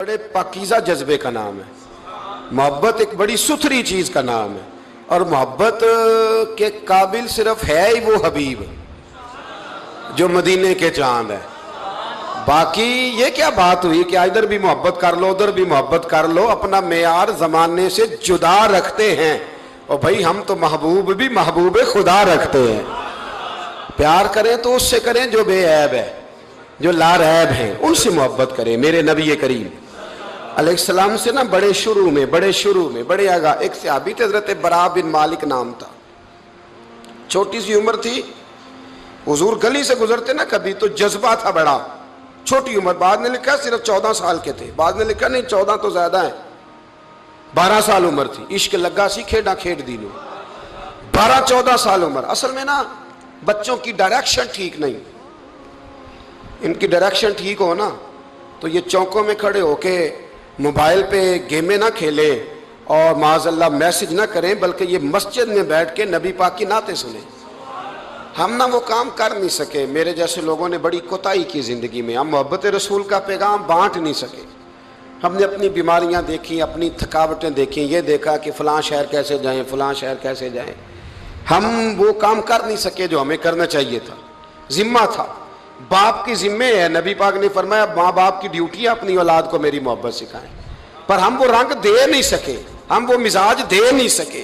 بڑے پاکیزہ جذبے کا نام ہے. محبت ایک بڑی ستھری چیز کا نام ہے، اور محبت کے قابل صرف ہے ہی وہ حبیب جو مدینے کے چاند ہے. باقی یہ کیا بات ہوئی کہ ادھر بھی محبت کر لو ادھر بھی محبت کر لو، اپنا معیار زمانے سے جدا رکھتے ہیں. اور بھائی ہم تو محبوب بھی محبوب خدا رکھتے ہیں. پیار کریں تو اس سے کریں جو بے عیب ہے، جو لا ریب ہیں، ان سے محبت کریں. میرے نبی کریم علیہ السلام سے نا بڑے شروع میں بڑے آگاہ ایک صحابی تھے، حضرت برا بن مالک نام تھا. چھوٹی سی عمر تھی، حضور گلی سے گزرتے نا کبھی تو جذبہ تھا بڑا. چھوٹی عمر، بعد نے لکھا صرف 14 سال کے تھے، بعد نے لکھا نہیں 14 تو زیادہ ہیں، 12 سال عمر تھی. عشق لگا سی کھیڑا کھیڑ دی نو. 12-14 سال عمر. اصل میں نا بچوں کی ڈائریکشن ٹھیک نہیں، ان کی ڈائریکشن ٹھیک ہو نا تو یہ چوکوں میں کھڑے ہو کے موبائل پہ گیمیں نہ کھیلیں اور معاذ اللہ میسج نہ کریں، بلکہ یہ مسجد میں بیٹھ کے نبی پاک کی نعتیں سنیں. ہم نہ وہ کام کر نہیں سکے. میرے جیسے لوگوں نے بڑی کوتاہی کی زندگی میں. ہم محبت رسول کا پیغام بانٹ نہیں سکے. ہم نے اپنی بیماریاں دیکھی، اپنی تھکاوٹیں دیکھیں، یہ دیکھا کہ فلاں شہر کیسے جائیں فلاں شہر کیسے جائیں. ہم وہ کام کر نہیں سکے جو ہمیں کرنا چاہیے تھا. ذمہ تھا، باپ کی ذمہ ہے. نبی پاک نے فرمایا ماں باپ کی ڈیوٹی ہے اپنی اولاد کو میری محبت سکھائیں. پر ہم وہ رنگ دے نہیں سکے، ہم وہ مزاج دے نہیں سکے.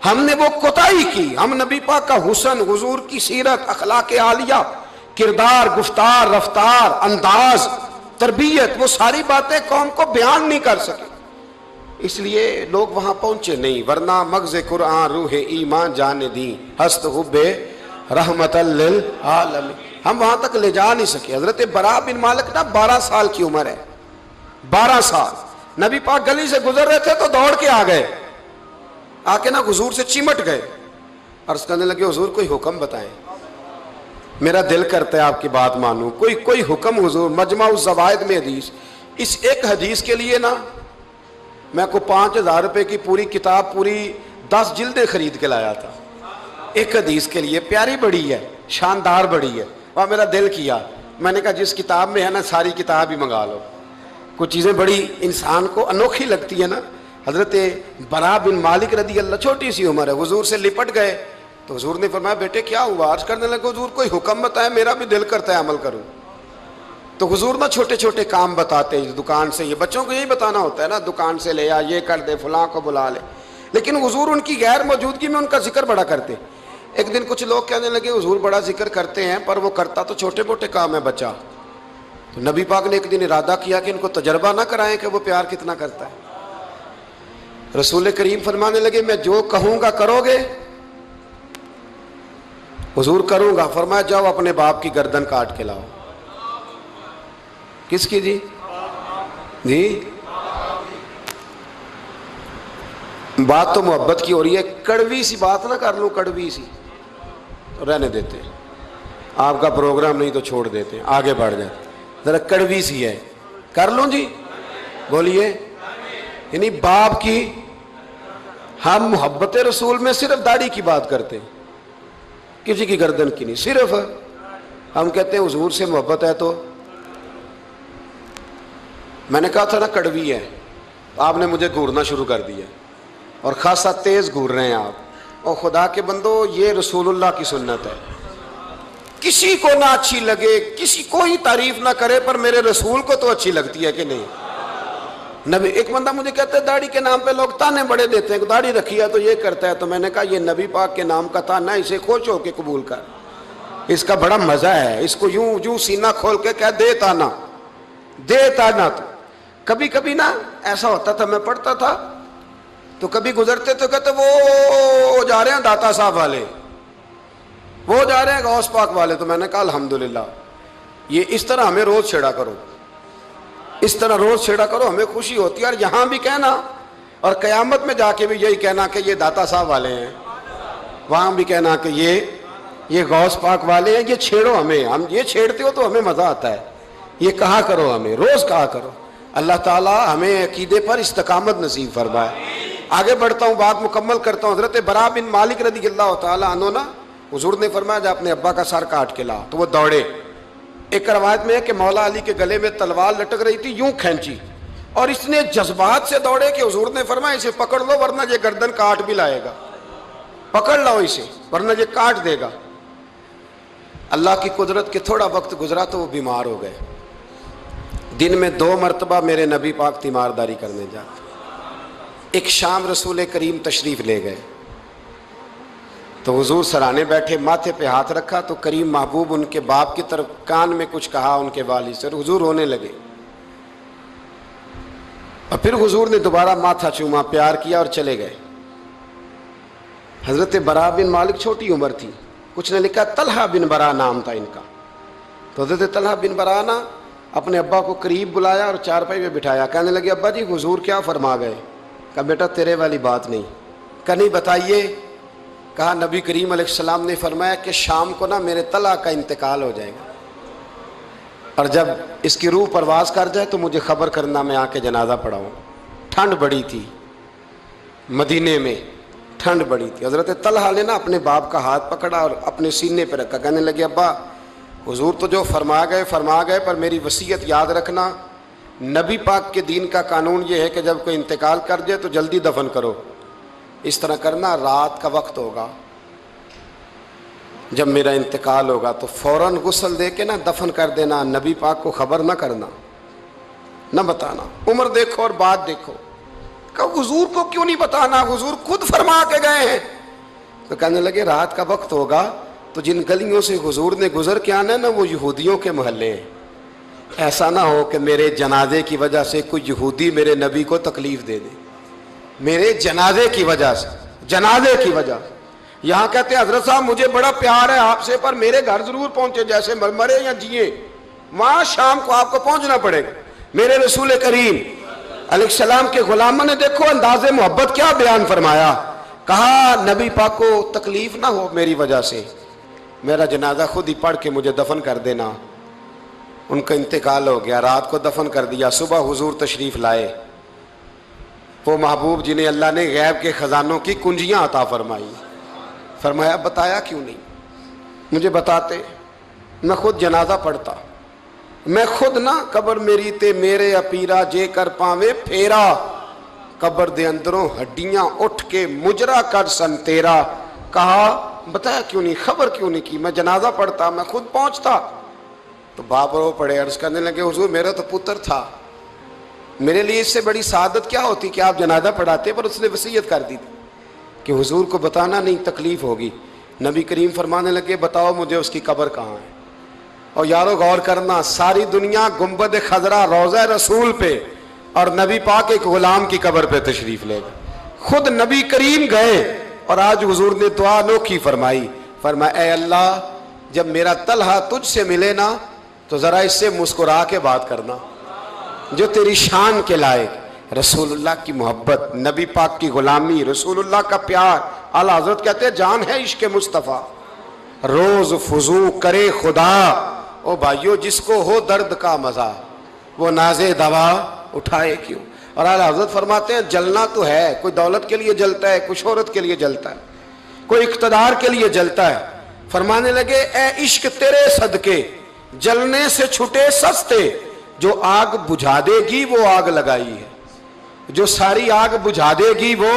ہم نے وہ کوتاہی کی. ہم نبی پاک کا حسن، حضور کی سیرت، اخلاق عالیہ، کردار، گفتار، رفتار، انداز، تربیت، وہ ساری باتیں قوم کو بیان نہیں کر سکے. اس لیے لوگ وہاں پہنچے نہیں. ورنہ مغز قرآن روح ایمان جان دی ہست حب رحمت للعالمین، ہم وہاں تک لے جا نہیں سکے. حضرت برا بن مالک نا 12 سال کی عمر ہے، 12 سال. نبی پاک گلی سے گزر رہے تھے تو دوڑ کے آ گئے، آ کے نا حضور سے چمٹ گئے. عرض کرنے لگے حضور کوئی حکم بتائیں، میرا دل کرتا ہے آپ کی بات مانوں. کوئی حکم حضور. مجمع الزوائد میں حدیث، اس ایک حدیث کے لیے نا میں کو 5000 روپے کی پوری کتاب، پوری 10 جلدیں خرید کے لایا تھا ایک حدیث کے لیے. پیاری بڑی ہے، شاندار بڑی ہے. اور میرا دل کیا، میں نے کہا جس کتاب میں ہے نا ساری کتاب ہی منگا لو. کچھ چیزیں بڑی انسان کو انوکھی لگتی ہے نا. حضرت برا بن مالک رضی اللہ، چھوٹی سی عمر ہے، حضور سے لپٹ گئے تو حضور نے فرمایا بیٹے کیا ہوا؟ عرض کرنے لگے حضور کوئی حکم بتائے، میرا بھی دل کرتا ہے عمل کروں. تو حضور نا چھوٹے چھوٹے کام بتاتے ہیں. دکان سے، یہ بچوں کو یہی بتانا ہوتا ہے نا، دکان سے لے آ، یہ کر دے، فلاں کو بلا لے. لیکن حضور ان کی غیر موجودگی میں ان کا ذکر بڑا کرتے. ایک دن کچھ لوگ کہنے لگے حضور بڑا ذکر کرتے ہیں پر وہ کرتا تو چھوٹے موٹے کام ہے بچہ. تو نبی پاک نے ایک دن ارادہ کیا کہ ان کو تجربہ نہ کرائیں کہ وہ پیار کتنا کرتا ہے. رسول کریم فرمانے لگے میں جو کہوں گا کرو گے؟ حضور کروں گا. فرمایا جاؤ اپنے باپ کی گردن کاٹ کے لاؤ. کس کی جی بات تو محبت کی ہو رہی ہے. کڑوی سی بات نہ کر لوں، کڑوی سی تو رہنے دیتے ہیں. آپ کا پروگرام نہیں تو چھوڑ دیتے ہیں، آگے بڑھ جاتے. ذرا کڑوی سی ہے، کر لوں جی، بولیے. یعنی باپ کی، ہم محبت رسول میں صرف داڑھی کی بات کرتے ہیں، کسی کی گردن کی نہیں. صرف ہم کہتے ہیں حضور سے محبت ہے تو میں نے کہا تھا نا کڑوی ہے، آپ نے مجھے گھورنا شروع کر دیا اور خاصا تیز گھور رہے ہیں آپ. اور خدا کے بندو یہ رسول اللہ کی سنت ہے. کسی کو نہ اچھی لگے، کسی کوئی تعریف نہ کرے، پر میرے رسول کو تو اچھی لگتی ہے کہ نہیں. نبی، ایک بندہ مجھے کہتا ہے داڑھی کے نام پہ لوگ تانے بڑے دیتے ہیں کہ داڑھی رکھی ہے تو یہ کرتا ہے. تو میں نے کہا یہ نبی پاک کے نام کا تانا، اسے خوش ہو کے قبول کر، اس کا بڑا مزہ ہے. اس کو یوں سینہ کھول کے کہہ دے تانا، دے تانا. تو کبھی کبھی نا ایسا ہوتا تھا، میں پڑھتا تھا تو کبھی گزرتے تو کہتے وہ جا رہے ہیں داتا صاحب والے، وہ جا رہے ہیں غوث پاک والے. تو میں نے کہا الحمدللہ، یہ اس طرح ہمیں روز چھیڑا کرو، اس طرح روز چھیڑا کرو، ہمیں خوشی ہوتی ہے. اور یہاں بھی کہنا اور قیامت میں جا کے بھی یہی کہنا کہ یہ داتا صاحب والے ہیں، وہاں بھی کہنا کہ یہ غوث پاک والے ہیں. یہ چھیڑو ہمیں، ہم یہ چھیڑتے ہو تو ہمیں مزہ آتا ہے. یہ کہا کرو، ہمیں روز کہا کرو. اللہ تعالی ہمیں عقیدے پر استقامت نصیب فرمائے. آگے بڑھتا ہوں، بات مکمل کرتا ہوں. حضرت برا بن مالک رضی اللہ تعالی عنہ نا، حضور نے فرمایا جا اپنے ابا کا سر کاٹ کے لا. تو وہ دوڑے. ایک روایت میں ہے کہ مولا علی کے گلے میں تلوار لٹک رہی تھی، یوں کھینچی اور اتنے جذبات سے دوڑے کہ حضور نے فرمایا اسے پکڑ لو ورنہ یہ گردن کاٹ بھی لائے گا، پکڑ لو اسے ورنہ یہ کاٹ دے گا۔ اللہ کی قدرت کے تھوڑا وقت گزرا تو وہ بیمار ہو گئے۔ دن میں 2 مرتبہ میرے نبی پاک تیمارداری کرنے جاتے۔ ایک شام رسول کریم تشریف لے گئے تو حضور سرانے بیٹھے، ماتھے پہ ہاتھ رکھا تو کریم محبوب ان کے باپ کی طرف کان میں کچھ کہا ان کے والد سے، اور حضور رونے لگے۔ اور پھر حضور نے دوبارہ ماتھا چوما، پیار کیا اور چلے گئے۔ حضرت برا بن مالک چھوٹی عمر تھی، کچھ نے لکھا طلحہ بن برا نام تھا ان کا۔ تو حضرت طلحہ بن برا نا اپنے ابا کو قریب بلایا اور چارپائی پہ بٹھایا، کہنے لگے ابا جی حضور کیا فرما گئے؟ کہا بیٹا تیرے والی بات نہیں۔ کہا نہیں بتائیے۔ کہا نبی کریم علیہ السلام نے فرمایا کہ شام کو نا میرے طلحہ کا انتقال ہو جائے گا، اور جب اس کی روح پرواز کر جائے تو مجھے خبر کرنا، میں آ کے جنازہ پڑھاؤں۔ ٹھنڈ بڑی تھی مدینے میں، ٹھنڈ بڑی تھی۔ حضرت طلحہ نے نا اپنے باپ کا ہاتھ پکڑا اور اپنے سینے پہ رکھا، کہنے لگے ابا حضور تو جو فرما گئے پر میری وصیت یاد رکھنا، نبی پاک کے دین کا قانون یہ ہے کہ جب کوئی انتقال کر جائے تو جلدی دفن کرو۔ اس طرح کرنا، رات کا وقت ہوگا جب میرا انتقال ہوگا تو فوراً غسل دے کے نا دفن کر دینا، نبی پاک کو خبر نہ کرنا، نہ بتانا۔ عمر دیکھو اور بات دیکھو۔ کہ حضور کو کیوں نہیں بتانا، حضور خود فرما کے گئے ہیں۔ تو کہنے لگے رات کا وقت ہوگا تو جن گلیوں سے حضور نے گزر کے آنا ہے نا وہ یہودیوں کے محلے ہیں، ایسا نہ ہو کہ میرے جنازے کی وجہ سے کوئی یہودی میرے نبی کو تکلیف دے دے، میرے جنازے کی وجہ سے، جنازے کی وجہ سے۔ یہاں کہتے ہیں حضرت صاحب مجھے بڑا پیار ہے آپ سے پر میرے گھر ضرور پہنچے، جیسے مرے یا جیے وہاں شام کو آپ کو پہنچنا پڑے گا۔ میرے رسول کریم علیہ السلام کے غلاموں نے دیکھو انداز محبت کیا بیان فرمایا، کہا نبی پاک کو تکلیف نہ ہو میری وجہ سے، میرا جنازہ خود ہی پڑھ کے مجھے دفن کر دینا۔ ان کا انتقال ہو گیا، رات کو دفن کر دیا، صبح حضور تشریف لائے، وہ محبوب جنہیں اللہ نے غیب کے خزانوں کی کنجیاں عطا فرمائی۔ فرمایا بتایا کیوں نہیں، مجھے بتاتے، میں خود جنازہ پڑھتا، میں خود نہ قبر میری تے میرے اپیرا جے کر پاوے پھیرا، قبر دے اندروں ہڈیاں اٹھ کے مجرا کر سن تیرا۔ کہا بتایا کیوں نہیں، خبر کیوں نہیں کی، میں جنازہ پڑھتا، میں خود پہنچتا۔ تو باپ رو پڑے، عرض کرنے لگے حضور میرا تو پتر تھا، میرے لیے اس سے بڑی سعادت کیا ہوتی کہ آپ جنازہ پڑھاتے، پر اس نے وصیت کر دی تھی کہ حضور کو بتانا نہیں، تکلیف ہوگی۔ نبی کریم فرمانے لگے بتاؤ مجھے اس کی قبر کہاں ہے۔ اور یارو غور کرنا، ساری دنیا گنبد خضرا روضہ رسول پہ اور نبی پاک ایک غلام کی قبر پہ تشریف لے گئے، خود نبی کریم گئے، اور آج حضور نے دعا انوکھی فرمائی، فرمایا اے اللہ جب میرا طلحہ تجھ سے ملے نا تو ذرا اس سے مسکرا کے بات کرنا جو تیری شان کے لائق۔ رسول اللہ کی محبت، نبی پاک کی غلامی، رسول اللہ کا پیار۔ اعلیٰ حضرت کہتے ہیں جان ہے عشق مصطفیٰ، روز فضو کرے خدا، او بھائیو جس کو ہو درد کا مزہ وہ نازے دوا اٹھائے کیوں۔ اور اعلیٰ حضرت فرماتے ہیں جلنا تو ہے، کوئی دولت کے لیے جلتا ہے، کوئی شہرت کے لیے جلتا ہے، کوئی اقتدار کے لیے جلتا ہے۔ فرمانے لگے اے عشق تیرے صدقے جلنے سے چھٹے سستے، جو آگ بجھا دے گی وہ آگ لگائی ہے، جو ساری آگ بجھا دے گی وہ